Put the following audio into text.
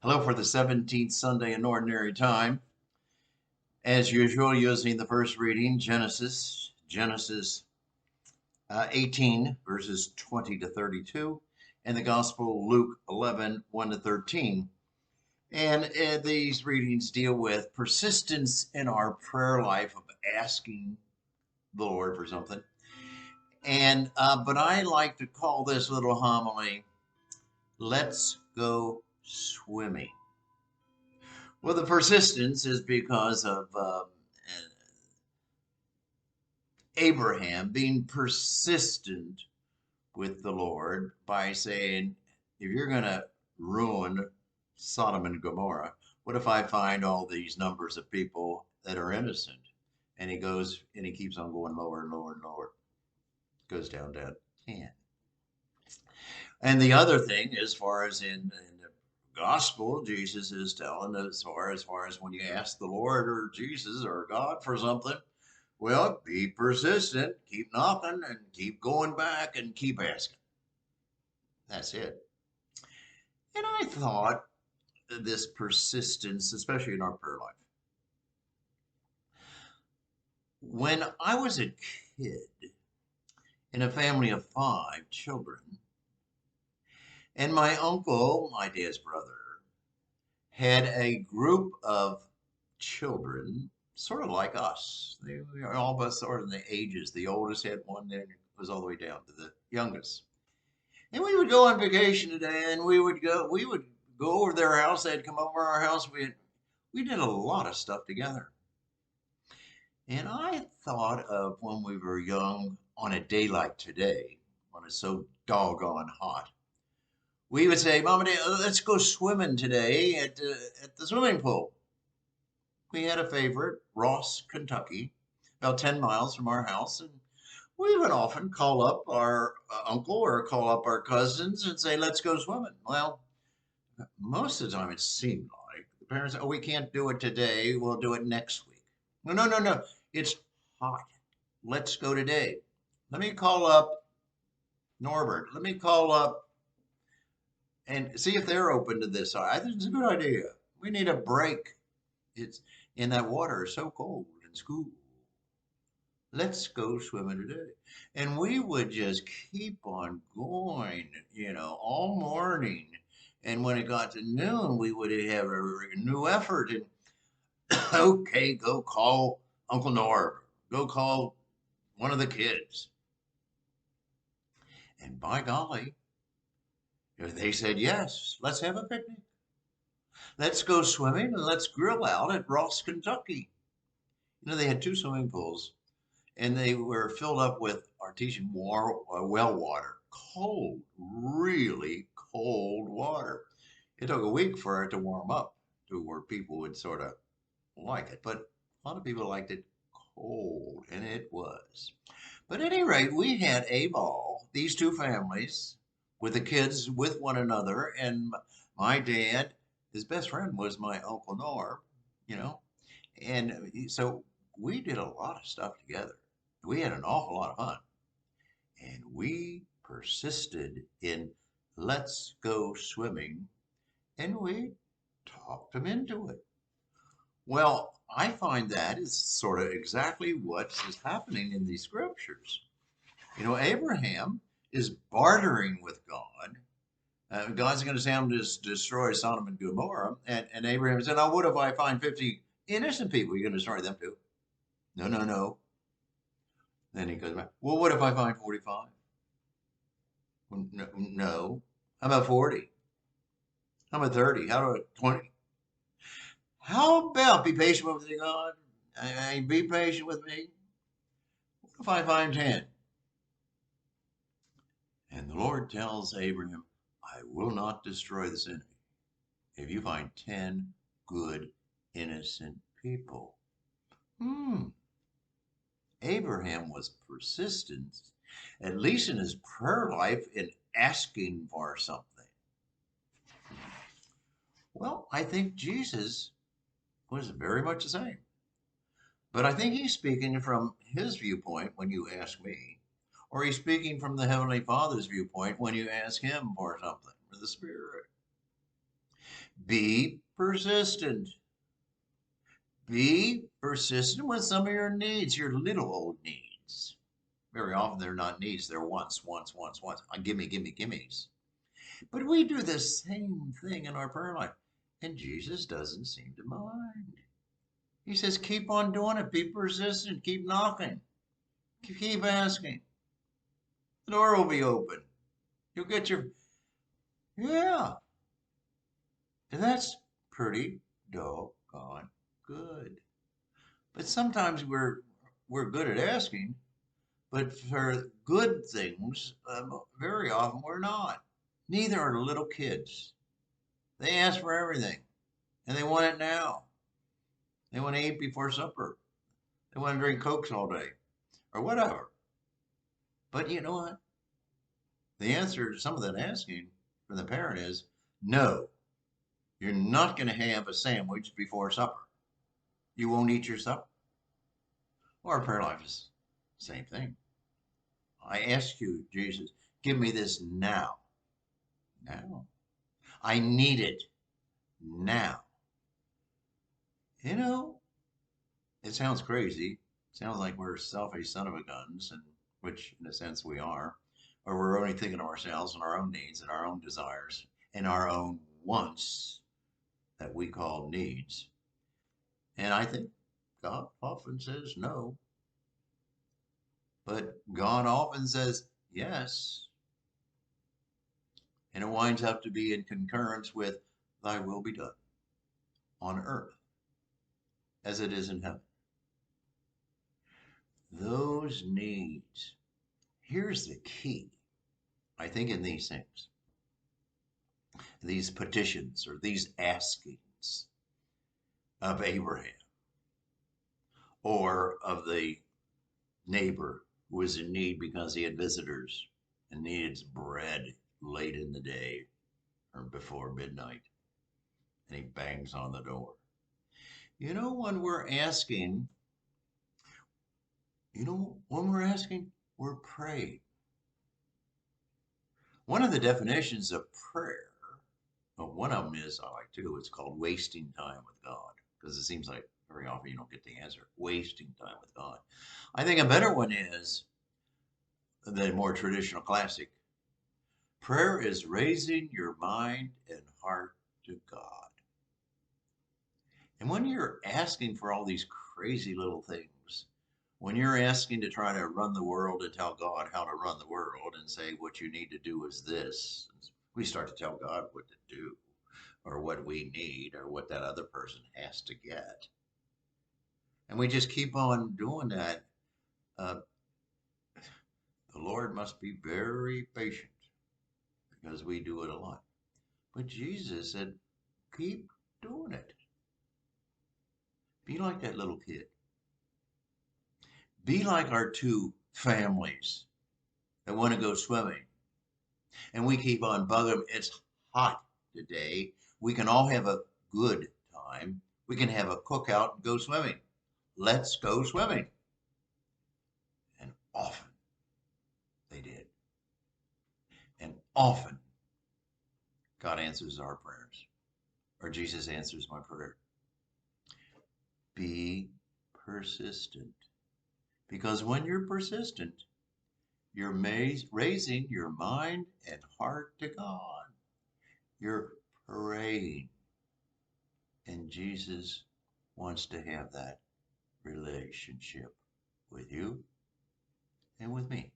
Hello for the 17th Sunday in Ordinary Time. As usual, using the first reading, Genesis 18, verses 20 to 32, and the Gospel, Luke 11, 1 to 13. And these readings deal with persistence in our prayer life of asking the Lord for something. And but I like to call this little homily, Let's Go Swimming. Well, the persistence is because of Abraham being persistent with the Lord by saying, if you're going to ruin Sodom and Gomorrah, what if I find all these numbers of people that are innocent? And he goes and he keeps on going lower and lower and lower. Goes down to 10. And the other thing, as far as in the gospel, Jesus is telling as far as when you ask the Lord or Jesus or God for something, well, be persistent, keep knocking and keep going back and keep asking. That's it. And I thought this persistence, especially in our prayer life. When I was a kid in a family of 5 children, and my uncle, my dad's brother, had a group of children sort of like us. They were all of us sort of in the ages. The oldest had one, then it was all the way down to the youngest. And we would go on vacation today, and we would go over their house. They'd come over our house. We did a lot of stuff together. And I thought of when we were young on a day like today, when it's so doggone hot. We would say, Mom and Dad, let's go swimming today at the swimming pool. We had a favorite, Ross, Kentucky, about 10 miles from our house. And we would often call up our uncle or call up our cousins and say, let's go swimming. Well, most of the time it seemed like the parents said, oh, we can't do it today. We'll do it next week. No, no, no, no. It's hot. Let's go today. Let me call up Norbert. Let me call up and see if they're open to this. I think it's a good idea. We need a break. It's in that water is so cold and school. Let's go swimming today. And we would just keep on going, all morning. And when it got to noon, we would have a new effort. And okay, go call Uncle Norb. Go call one of the kids. And by golly, they said, yes, let's have a picnic. Let's go swimming and let's grill out at Ross, Kentucky. They had 2 swimming pools and they were filled up with artesian well water, cold, really cold water. It took a week for it to warm up to where people would sort of like it, but a lot of people liked it cold, and it was. But at any rate, we had a ball, these 2 families, with the kids with one another, and my dad, his best friend was my Uncle Norm, you know, and so we did a lot of stuff together. We had an awful lot of fun, and we persisted in let's go swimming, and we talked them into it. Well, I find that is sort of exactly what is happening in these scriptures. Abraham is bartering with God. God's going to say, I'm going to destroy Sodom and Gomorrah. And Abraham said, oh, what if I find 50 innocent people? You're going to destroy them too? No, no, no. Then he goes back, well, what if I find 45? Well, no, no. How about 40? How about 30? How about 20? How about be patient with me, God? Be patient with me. What if I find 10? And the Lord tells Abraham, I will not destroy this enemy if you find 10 good, innocent people. Abraham was persistent, at least in his prayer life, in asking for something. Well, I think Jesus was very much the same. But I think he's speaking from his viewpoint when you ask me, or he's speaking from the Heavenly Father's viewpoint when you ask him for something, for the Spirit. Be persistent. Be persistent with some of your needs, your little old needs. Very often they're not needs, they're wants, wants, wants, wants. Gimme, gimme, gimmes. But we do the same thing in our prayer life. And Jesus doesn't seem to mind. He says, keep on doing it. Be persistent. Keep knocking. Keep asking. The door will be open. You'll get your, yeah. And that's pretty doggone good. But sometimes we're good at asking, but for good things, very often we're not. Neither are the little kids. They ask for everything, and they want it now. They want to eat before supper. They want to drink Cokes all day, or whatever. But you know what? The answer to some of that asking from the parent is no. You're not going to have a sandwich before supper. You won't eat your supper. Or prayer life is the same thing. I ask you, Jesus, give me this now. Now. I need it now. You know, it sounds crazy. It sounds like we're selfish son of a guns, and which in a sense we are. Or we're only thinking of ourselves and our own needs and our own desires and our own wants that we call needs. And I think God often says no, but God often says yes. And it winds up to be in concurrence with thy will be done on earth as it is in heaven. Those needs. Here's the key, I think, in these things, these petitions or these askings of Abraham or of the neighbor who was in need because he had visitors and needed bread late in the day or before midnight, and he bangs on the door. When we're asking, we're praying. One of the definitions of prayer, well, one of them is, I like too, it's called wasting time with God, because it seems like very often you don't get the answer. Wasting time with God. I think a better one is the more traditional classic. Prayer is raising your mind and heart to God. And when you're asking for all these crazy little things, when you're asking to try to run the world and tell God how to run the world and say what you need to do is this, we start to tell God what to do or what we need or what that other person has to get. And we just keep on doing that. The Lord must be very patient because we do it a lot. But Jesus said, keep doing it. Be like that little kid. Be like our two families that want to go swimming. And we keep on bugging them. It's hot today. We can all have a good time. We can have a cookout and go swimming. Let's go swimming. And often they did. And often God answers our prayers. Or Jesus answers my prayer. Be persistent. Because when you're persistent, you're raising your mind and heart to God. You're praying. And Jesus wants to have that relationship with you and with me.